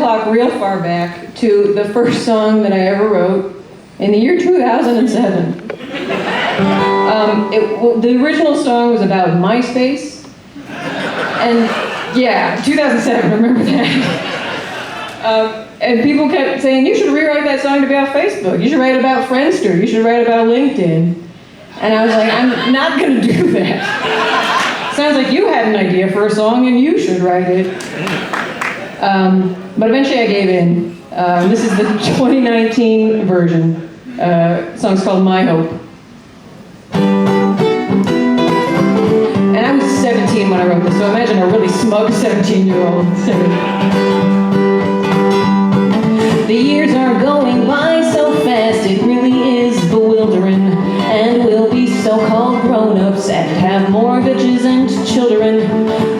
clock real far back to the first song that I ever wrote in the year 2007. The original song was about MySpace. And yeah, 2007, remember that? And people kept saying, you should rewrite that song to be on Facebook. You should write about Friendster. You should write about LinkedIn. And I was like, I'm not going to do that. Sounds like you had an idea for a song and you should write it. But eventually I gave in. This is the 2019 version. The song's called MyHope. And I was 17 when I wrote this, so imagine a really smug 17-year-old singing. The years are going by so fast, it really is bewildering. And we'll be so-called grown-ups and have mortgages and children.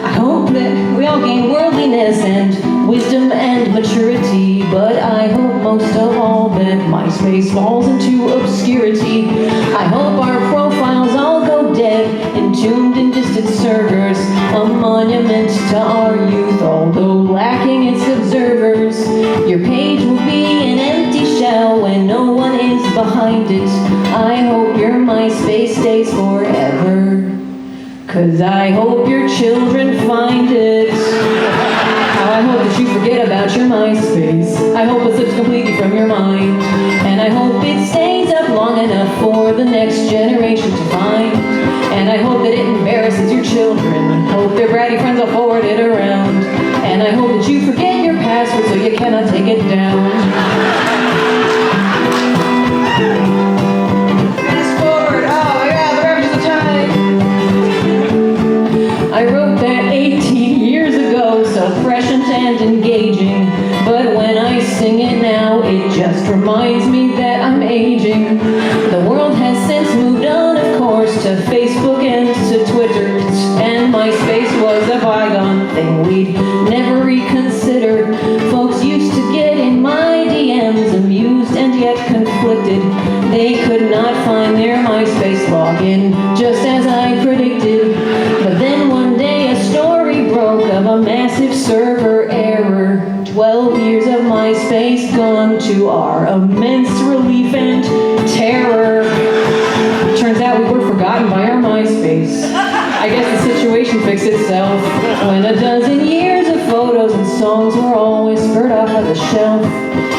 I hope that we all gain worldliness and wisdom and maturity, but I hope most of all that MySpace falls into obscurity. I hope our profiles all go dead, entombed in distant servers, a monument to our youth, although lacking its observers. Your page will be an empty shell when no one is behind it. I hope your MySpace stays forever, 'cause I hope your children find it. I hope that you forget about your MySpace. I hope it slips completely from your mind. And I hope it stays up long enough for the next generation to find. And I hope that it embarrasses your children. Hope their bratty friends will forward it around. And I hope that you forget your password so you cannot take it down. Fast forward, oh my God, the ravages of time. I wrote that 18 years ago, so prescient and engaging. But when I sing it now, it just reminds me that I'm aging. The world has since moved on, of course, to Facebook and to Twitter. And MySpace was a bygone thing we'd never reconsider. Folks used to get in my DMs, amused and yet conflicted. They could not find their MySpace login, just as I predicted. But then one day a story broke of a massive server error. 12 years of MySpace gone, to our immense relief and terror. Turns out we were forgotten by our MySpace. I guess the situation fixed itself when a dozen years of photos and songs were all whispered off of the shelf.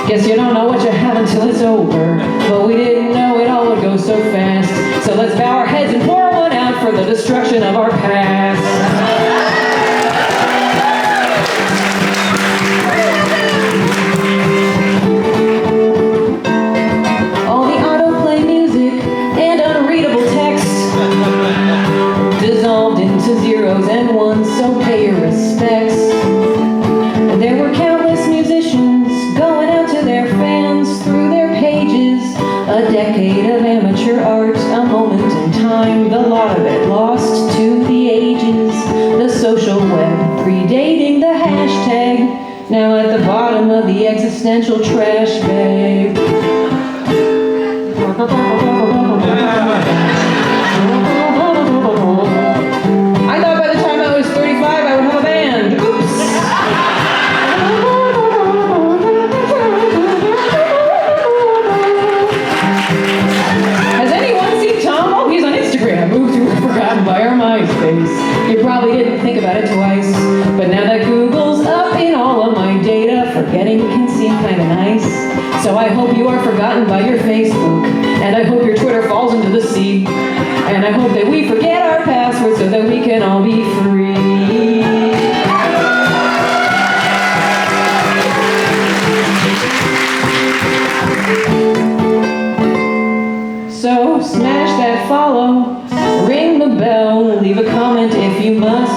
Guess you don't know what you have until it's over, but we didn't know it all would go so fast. So let's bow our heads and pour one out for the destruction of our past. All the autoplay music and unreadable text dissolved into zeros and ones, so pay your respects. And there were countless musicians going out to their fans through their pages. A decade of amateur art, a moment in time, the lot of it lost to the ages. The social web predating the hashtag, now at the bottom of the existential trash bag. I thought by the time I was 35 I would have a band. Oops. Has anyone seen Tom? Oh, he's on Instagram. Oops, you were forgotten by our MySpace. You probably didn't think about it twice, but now that Google's up in all of my data, forgetting can seem kind of nice. So I hope you are forgotten by your Facebook, and I hope your Twitter falls into the sea, and I hope that we forget our passwords so that we can all be free. So smash that follow, ring the bell, leave a comment if you must,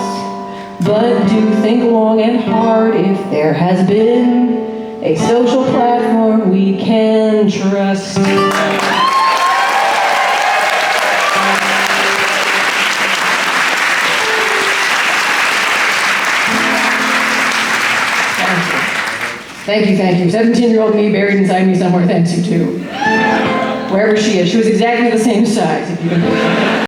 but do think long and hard if there has been a social platform we can trust. Thank you, thank you. 17-year-old me buried inside me somewhere thanks you too. Wherever she is, she was exactly the same size, if you can believe it.